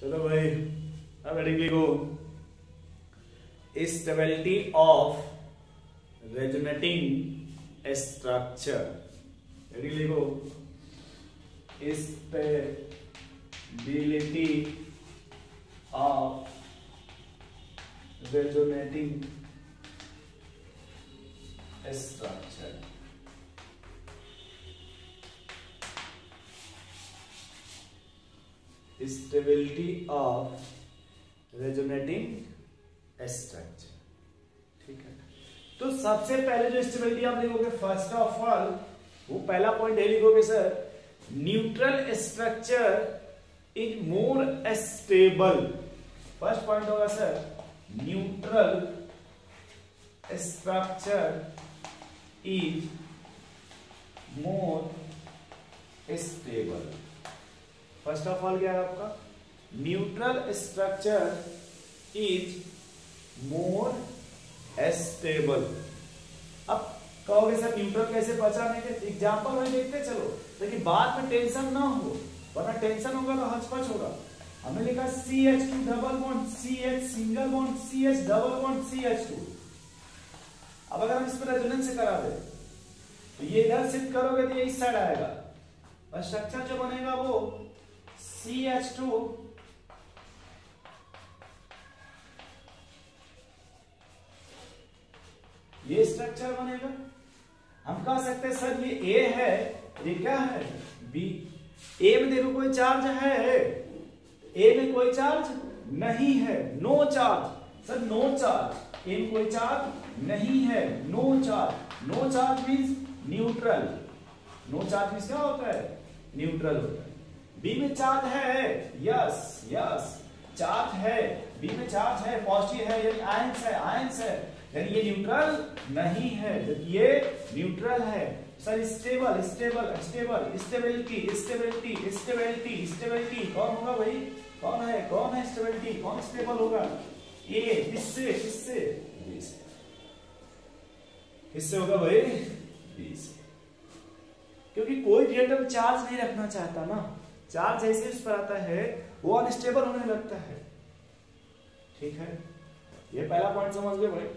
चलो भाई, अब हेडिंग लिखो, stability of resonating structure. Heading लिखो, stability of resonating structure. Stability of resonating structure. ठीक है, तो सबसे पहले जो स्टेबिलिटी आप लिखोगे, फर्स्ट ऑफ ऑल वो पहला पॉइंट है, लिखोगे sir neutral structure is more stable. First point होगा sir neutral structure is more stable. First of all क्या है आपका, neutral structure is more stable. अब कहोगे सर न्यूट्रल कैसे पहचाने के, एग्जांपल में देखते चलो, लेकिन बाद में टेंशन ना हो, वरना टेंशन होगा तो हचपच होगा। हमने लिखा CH2 double bond CH single bond CH double bond CH2। अब अगर हम इस पर रेजोनेंस से करा दे तो ये इधर शिफ्ट करोगे तो ये इस साइड आएगा और स्ट्रक्चर जो बनेगा वो CH2 ये स्ट्रक्चर बनेगा। हम कह सकते हैं सर ये A है, ये क्या है B। A में देखो कोई चार्ज है, A में कोई चार्ज नहीं है, no charge sir, no charge. A में कोई चार्ज नहीं है, no charge. No charge means neutral. No charge means क्या होता है, न्यूट्रल होता है। बी में चार्ज है, यस यस चार्ज है, बी में चार्ज है, पॉजिटिव है, यानी आयंस है, आयंस है, यानी ये न्यूट्रल नहीं है, ये न्यूट्रल है। Sir stable stable stable stability stability stability stability कौन होगा भाई, कौन है स्टेबिलिटी, कौन स्टेबल होगा, ए किससे किससे बी से, किससे होगा भाई बी से। क्योंकि कोई रिएक्टर चार्ज नहीं रखना चाहता ना, चार्ज जैसे उस पर आता है वो अनस्टेबल होने लगता है। ठीक है, ये पहला पॉइंट समझ गए भाई।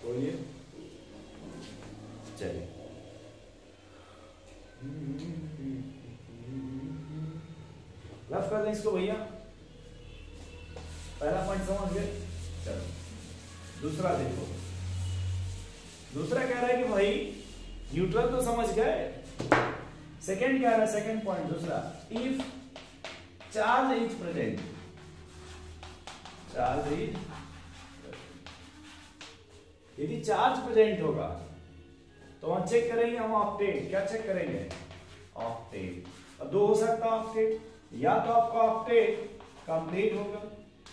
बोलिए, चलिए रफ कर दें इसको भैया। पहला पॉइंट समझ गए, चलो दूसरा देखो। दूसरा कह रहा है कि भाई न्यूट्रल तो समझ गए, सेकेंड क्या है, सेकेंड पॉइंट दूसरा, if charge is present, charge is, यदि चार्ज प्रेजेंट होगा तो हम चेक करेंगे, हम ऑक्टेट, क्या चेक करेंगे, ऑक्टेट। अब दो हो सकता है ऑक्टेट, या तो आपका ऑक्टेट कंप्लीट होगा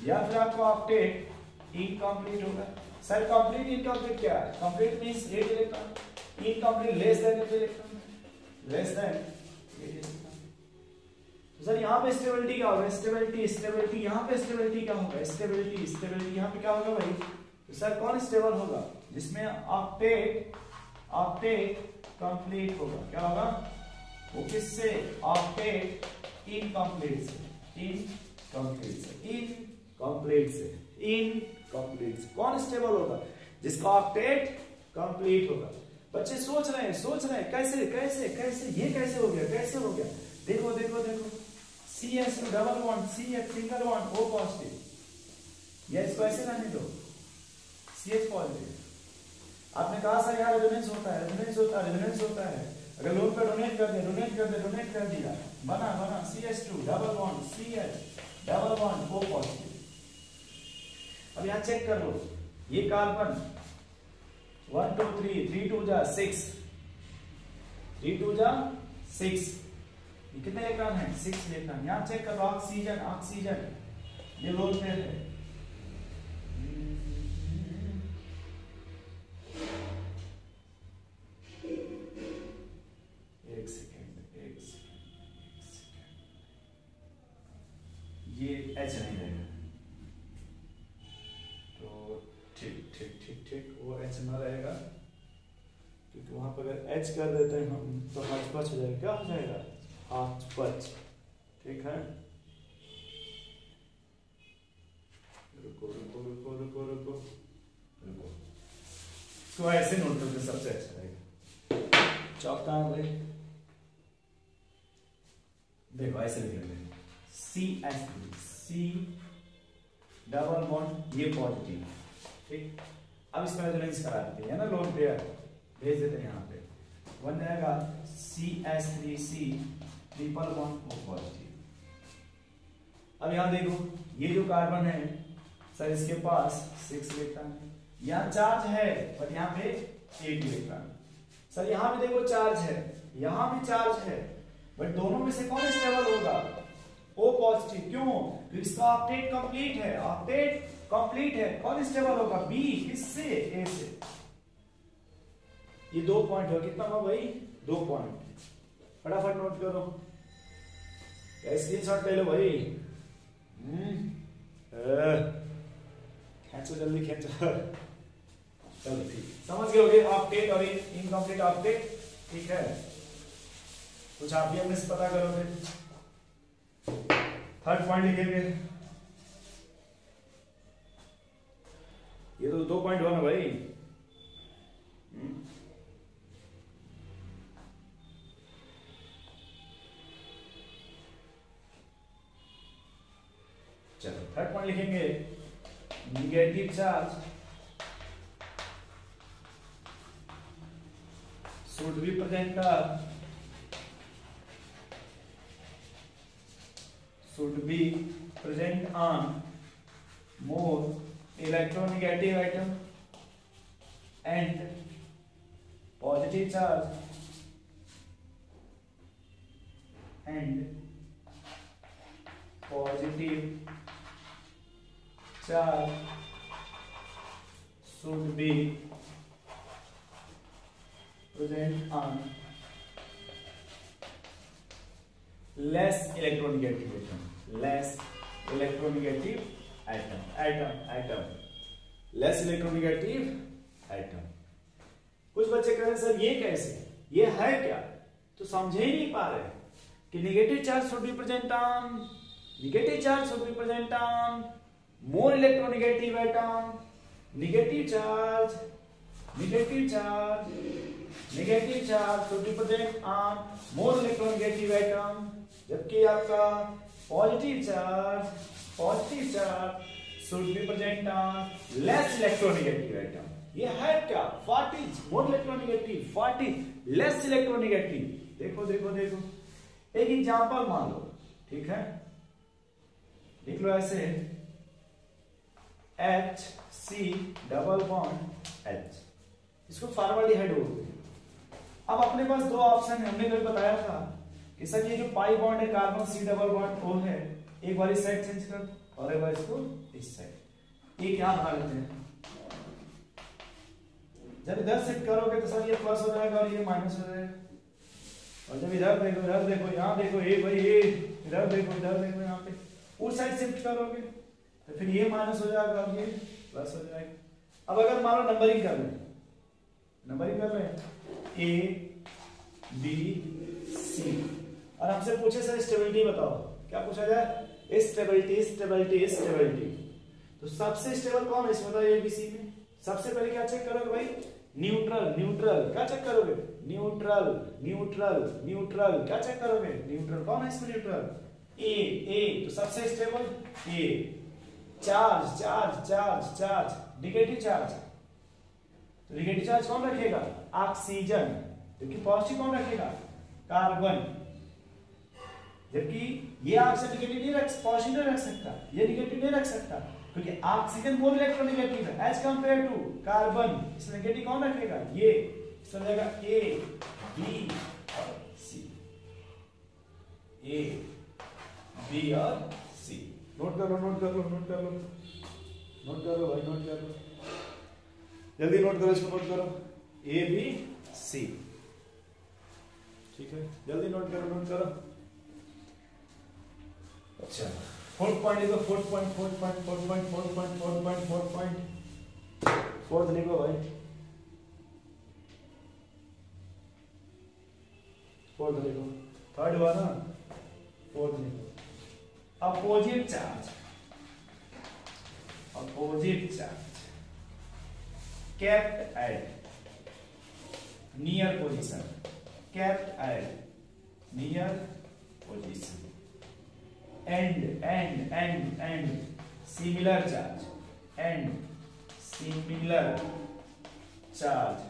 या फिर आपका ऑक्टेट इनकम्प्लीट होगा। सर कंप्लीट इनकम्प्लीट क्या है, complete means 8 electron, incomplete less than 8 electron, less than 8 electron. तो सर यहाँ पे स्टेबिलिटी क्या होगा, स्टेबिलिटी स्टेबिलिटी, यहाँ पे स्टेबिलिटी क्या होगा, स्टेबिलिटी स्टेबिलिटी, यहाँ पे क्या होगा भाई, तो सर कौन स्टेबल होगा, जिसमें ऑक्टेट ऑक्टेट कंप्लीट होगा, क्या होगा वो, किससे, ऑक्टेट इनकम्प्लीट से, इनकम्प्लीट से, इनकम्प्लीट से, इनकम्प्लीट से। कौन स्टेबल होगा, जिसका ऑक्टेट कंप्लीट होगा। बच्चे सोच रहे हैं कैसे कैसे कैसे ये कैसे हो गया, कैसे हो गया, देखो देखो देखो, CH2 double bond CH single bond O positive, या इसको ऐसे रहने दो CH पॉजिटिव। आपने कहा सर यहाँ रेजोनेंस होता है, रेजोनेंस होता है, रेजोनेंस होता है, अगर लोड पे डोनेट कर दिया, डोनेट कर दिया, बना CH2 double bond CH double bond O positive. अब यहाँ चेक कर लो, ये कार्बन 1 2 3 3 2 जा 6, 3 2 जा 6, ये कितने इलेक्ट्रॉन है, 6 इलेक्ट्रॉन। यहाँ चेक कर लो, ऑक्सीजन ऑक्सीजन ये लोड पे है, एक सेकेंड, ये H नहीं रहेगा, तो ठीक ठीक ठीक ठीक, वो H न रहेगा क्योंकि वहां पर अगर एच कर देते हैं हम तो हच पच हो जाएगा। क्या हो जाएगा? हच पच। ठीक है, रुको रुको रुको रुको रुको रुको, इसको ऐसे नोट करके सबसे अच्छा रहेगा। चौक कहाँ है भाई? देखो ऐसे लिख लेंगे CH3 C डबल बॉन्ड, ये पॉजिटिव। ठीक, अब इसमें रेजोनेंस करा देते हैं ना, लोन पेयर भेज देते हैं यहाँ पे, बन जाएगा CH3C triple bond O positive. अब यहाँ देखो ये जो कार्बन है सर, इसके पास 6 इलेक्ट्रॉन है, यहाँ चार्ज है पर यहाँ पे 8 इलेक्ट्रॉन। सर यहाँ भी देखो चार्ज है, यहाँ भी चार्ज है, बट दोनों में से कौन स्टेबल होगा? O positive. क्यों? तो इसका ऑक्टेट कंप्लीट है, ऑक्टेट कंप्लीट है। कौन स्टेबल होगा? B। किससे? A से। ये 2 पॉइंट हो, कितना हुआ भाई? 2 पॉइंट। फटाफट नोट करो, स्क्रीनशॉट ले लो भाई। खींचो जल्दी खींचो। चलो ठीक, समझ गए होगे ऑक्टेट और इनकम्प्लीट ऑक्टेट। ठीक है, कुछ आप भी अपने से पता करोगे। थर्ड पॉइंट लिखेंगे, ये तो 2 पॉइंट हुआ ना भाई। चलो थर्ड पॉइंट लिखेंगे, negative charge should be present on more electronegative atom and positive charge should be present on less electronegative atom, less electronegative atom, less electronegative atom। कुछ बच्चे कह रहे हैं सर ये कैसे, ये है क्या? तो समझे ही नहीं पा रहे कि negative charge should be present on, negative charge should be present on more electronegative atom, negative charge should be present on more electronegative atom, जबकि आपका positive charge should be present on less electronegative atom। ये है क्या? What is more electronegative, what is less electronegative? देखो देखो देखो, एक example मान लो। ठीक है, लिख लो ऐसे HC डबल बॉन्ड H, इसको फॉरवर्डिहाइड बोलते हैं। अब अपने पास 2 ऑप्शन है, हमने कल बताया था कि सर ये जो पाई बॉन्ड है carbon C double bond O है, एक बार इस साइड चेंज कर और एक बार इसको इस साइड, एक यहां बना लेते हैं। जब इधर शिफ्ट करोगे तो सर ये प्लस हो जाएगा और ये माइनस हो जाएगा, और जब इधर देखो यहाँ देखो, ये भाई ये इधर देखो यहाँ पे, उस साइड शिफ्ट करोगे तो फिर ये माइनस हो जाएगा और ये प्लस हो जाएगा। अब अगर मान लो नंबरिंग कर रहे हैं A B C और हमसे पूछे सर स्टेबिलिटी बताओ, क्या पूछा जाए? स्टेबिलिटी। तो सबसे स्टेबल कौन है इसमें? बताओ A B C में। सबसे पहले क्या चेक करोगे भाई? न्यूट्रल। क्या चेक करोगे? न्यूट्रल। क्या चेक करोगे? न्यूट्रल। कौन है इसमें न्यूट्रल? A। तो सबसे stable A। Charge negative charge, तो नेगेटिव चार्ज कौन रखेगा? ऑक्सीजन। जबकि पॉजिटिव कौन रखेगा? कार्बन। जबकि ये ऑक्सीजन नेगेटिव नहीं पॉजिटिव नहीं रख सकता, ये नेगेटिव नहीं रख सकता, क्योंकि ऑक्सीजन मोर इलेक्ट्रोनेगेटिव है एज कंपेयर टू कार्बन। इसमें नेगेटिव कौन रखेगा? ये। इसमें जाएगा A B और C, A B और C। नोट कर लो भाई, जल्दी नोट करो, इसको नोट करो, A B C। ठीक है, जल्दी नोट करो। अच्छा, फोर्थ पॉइंट लिखो, फोर्थ लिखो भाई। फोर्थ लिखो, थर्ड हुआ ना, फोर्थ लिखो। Opposite charge, opposite charge kept at near position, kept at near position, and similar charge, and similar charge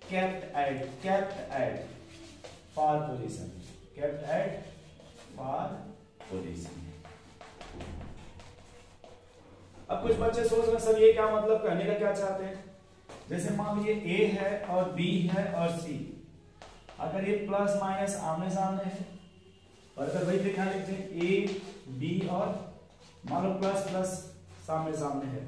kept at far position, kept at far position। अब कुछ बच्चे सोच रहे सर ये क्या मतलब, कहने का क्या चाहते हैं। जैसे मान लीजिए ए है और बी है और सी, अगर ये प्लस माइनस आमने सामने है, और अगर वही दिखा लिखते हैं ए बी और मान लो प्लस प्लस सामने सामने है,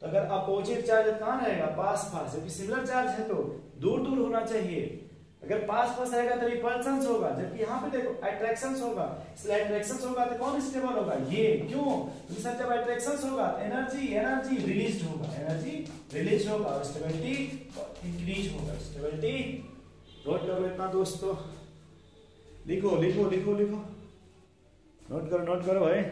तो अगर अपोजिट चार्ज कहां रहेगा, पास पास, जबकि सिमिलर चार्ज है तो दूर दूर होना चाहिए। अगर पास पास रहेगा तो रिपल्शन होगा, जबकि यहाँ पे देखो अट्रैक्शन होगा, इसलिए अट्रैक्शन होगा तो कौन स्टेबल होगा, ये। क्यों, क्योंकि सर जब अट्रैक्शन होगा एनर्जी रिलीज होगा, एनर्जी रिलीज होगा और स्टेबिलिटी इंक्रीज होगा, स्टेबिलिटी। नोट करो इतना दोस्तों, लिखो लिखो लिखो लिखो, नोट करो भाई।